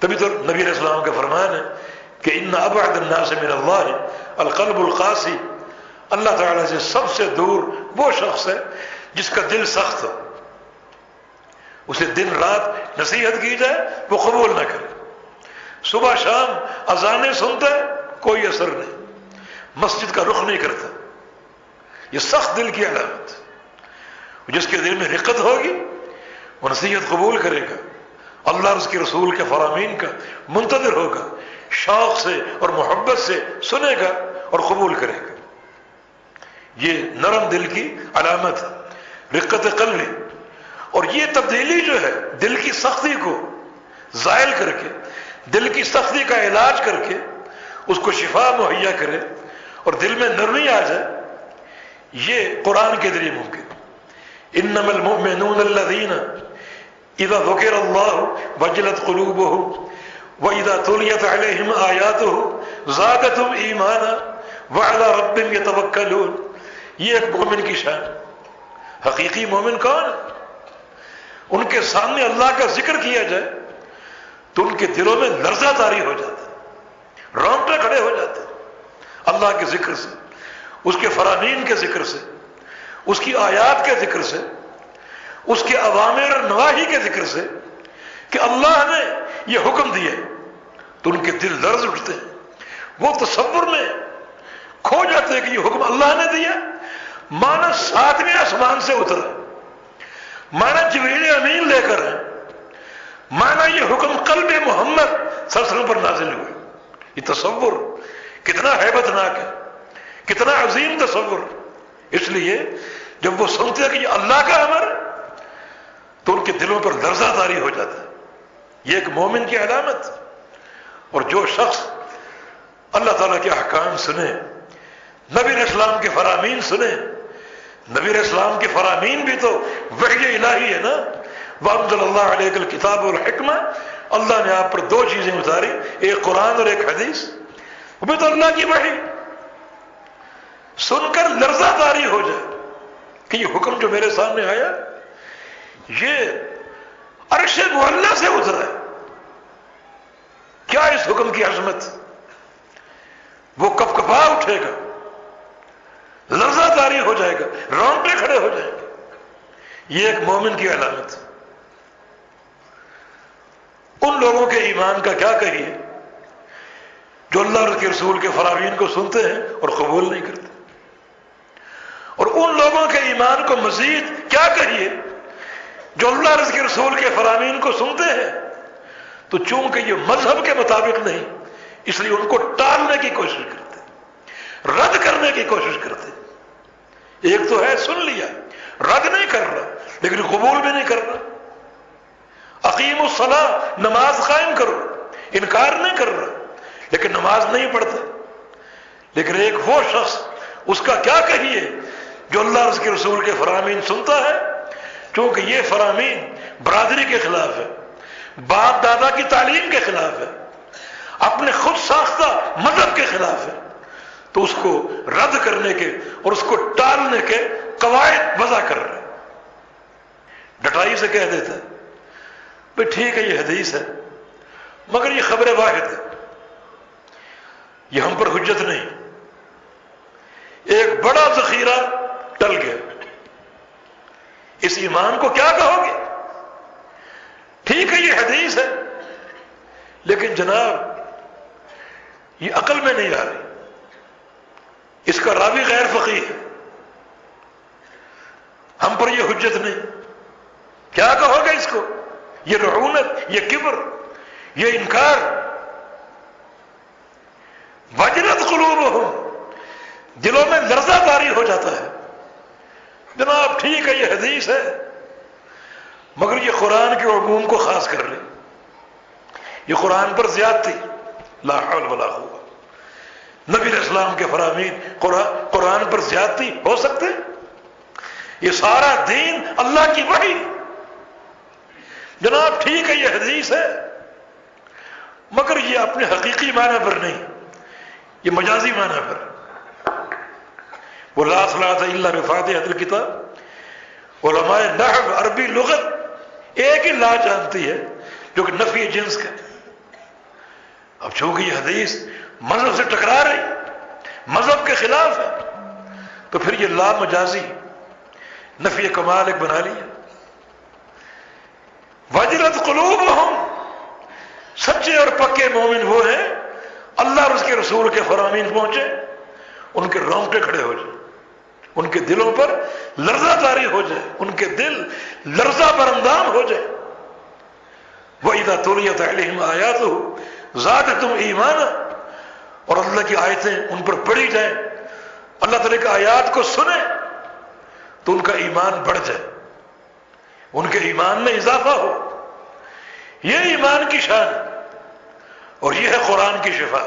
تبھی تو نبی علیہ السلام کا فرمان ہے کہ ان ابعد الناس من اللہ القلب القاسی، اللہ تعالیٰ سے سب سے دور وہ شخص ہے جس کا دل سخت ہو، اسے دن رات نصیحت کی جائے وہ قبول نہ کرے، صبح شام اذانیں سنتا ہے کوئی اثر نہیں، مسجد کا رخ نہیں کرتا، یہ سخت دل کی علامت۔ جس کے دل میں رقت ہوگی وہ نصیحت قبول کرے گا، اللہ اور اس کے رسول کے فرامین کا منتظر ہوگا، شوق سے اور محبت سے سنے گا اور قبول کرے گا۔ یہ نرم دل کی علامت ہے، رقت قلبی۔ اور یہ تبدیلی جو ہے دل کی سختی کو زائل کر کے، دل کی سختی کا علاج کر کے اس کو شفا مہیا کرے اور دل میں نرمی آ جائے، یہ قرآن کے ذریعے ممکن۔ انما المؤمنون الذین اذا ذکر اللہ وجلت قلوبهم واذا تلیت علیہم آیاتہ زادتهم ایمانا وعلی ربهم یتوکلون۔ یہ ایک مومن کی شان۔ حقیقی مومن کون ہے؟ ان کے سامنے اللہ کا ذکر کیا جائے تو ان کے دلوں میں لرزہ طاری ہو جاتا ہے، رونگٹے کھڑے ہو جاتے ہیں اللہ کے ذکر سے، اس کے فرامین کے ذکر سے، اس کی آیات کے ذکر سے، اس کے اوامر اور نواہی کے ذکر سے کہ اللہ نے یہ حکم دیا، تو ان کے دل لرز اٹھتے ہیں، وہ تصور میں کھو جاتے ہیں کہ یہ حکم اللہ نے دیا، مانا ساتویں آسمان سے اترا، مانا جبریل امین لے کر ہے، مانا یہ حکم قلب محمد صلی اللہ علیہ وسلم پر نازل ہوئے۔ یہ تصور کتنا ہیبت ناک ہے، کتنا عظیم تصور۔ اس لیے جب وہ سنتے ہیں کہ یہ اللہ کا امر تو ان کے دلوں پر لرزہ طاری ہو جاتا ہے۔ یہ ایک مومن کی علامت۔ اور جو شخص اللہ تعالیٰ کے احکام سنے، نبی علیہ السلام کے فرامین سنے، نبی علیہ السلام کے فرامین بھی تو وحی الہی ہے نا، وَأَنزَلَ اللَّهُ عَلَيْكَ الْكِتَابَ وَالْحِكْمَةَ، اللہ نے آپ پر دو چیزیں اتاری، ایک قرآن اور ایک حدیث، وہ بھی تو اللہ کی وحی۔ سن کر لرزہ طاری ہو جائے کہ یہ حکم جو میرے سامنے آیا یہ عرش معلیٰ سے اترا ہے، کیا اس حکم کی عظمت، وہ کب کپا اٹھے گا، لرزہ طاری ہو جائے گا، رونگٹے کھڑے ہو جائیں گے۔ یہ ایک مومن کی علامت۔ ان لوگوں کے ایمان کا کیا کہیے جو اللہ اور اس کے رسول کے فرامین کو سنتے ہیں اور قبول نہیں کرتے، اور ان لوگوں کے ایمان کو مزید کیا کہیے جو اللہ اور اس کے رسول کے فرامین کو سنتے ہیں تو چونکہ یہ مذہب کے مطابق نہیں اس لیے ان کو ٹالنے کی کوشش کرتے، رد کرنے کی کوشش کرتے۔ ایک تو ہے سن لیا، رد نہیں کر رہا لیکن قبول بھی نہیں کر رہا، اقیم الصلاۃ، نماز قائم کرو، انکار نہیں کر رہا لیکن نماز نہیں پڑھتا۔ لیکن ایک وہ شخص، اس کا کیا کہیے جو اللہ اور اس کے رسول کے فرامین سنتا ہے، چونکہ یہ فرامین برادری کے خلاف ہے، باپ دادا کی تعلیم کے خلاف ہے، اپنے خود ساختہ مذہب کے خلاف ہے، تو اس کو رد کرنے کے اور اس کو ٹالنے کے قواعد وضع کر رہے ہیں۔ ڈٹائی سے کہہ دیتا ہے بھئی ٹھیک ہے یہ حدیث ہے مگر یہ خبر واحد ہے، یہ ہم پر حجت نہیں، ایک بڑا ذخیرہ ٹل گیا، اس ایمان کو کیا کہو گے؟ ٹھیک ہے یہ حدیث ہے لیکن جناب یہ عقل میں نہیں آ رہی، اس کا راوی غیر فقیہ ہے، ہم پر یہ حجت نہیں، کیا کہو گے اس کو؟ یہ رعونت، یہ کبر، یہ انکار۔ وجلت قلوبہم، دلوں میں لرزہ طاری ہو جاتا ہے، جناب ٹھیک ہے یہ حدیث ہے مگر یہ قرآن کے عموم کو خاص کر رہی، یہ قرآن پر زیادتی، لا حول ولا قوت۔ نبی علیہ السلام کے فرامین قرآن پر زیادتی ہو سکتے؟ یہ سارا دین اللہ کی وحی، جناب ٹھیک ہے یہ حدیث ہے مگر یہ اپنے حقیقی معنی پر نہیں، یہ مجازی معنی پر۔ وہ لا صلاۃ الا بفاتحۃ الکتاب، علماء نحو عربی لغت ایک ہی لا جانتی ہے جو کہ نفی جنس کا، اب چونکہ یہ حدیث مذہب سے ٹکرا رہی، مذہب کے خلاف ہے، تو پھر یہ لا مجازی نفی کمال ایک بنا لیا۔ وجلت قلوبہم، سچے اور پکے مومن وہ ہیں اللہ اور اس کے رسول کے فرامین پہنچے ان کے رونگٹے کھڑے ہو جائیں، ان کے دلوں پر لرزہ طاری ہو جائے، ان کے دل لرزہ پر اندام ہو جائے۔ وَإِذَا تُلِيَتْ عَلَيْهِمْ آيَاتُهُ زَادَتْهُمْ ایمانا، اور اللہ کی آیتیں ان پر پڑھی جائیں، اللہ تعالیٰ کی آیات کو سنیں تو ان کا ایمان بڑھ جائے، ان کے ایمان میں اضافہ ہو۔ یہ ایمان کی شان اور یہ ہے قرآن کی شفا۔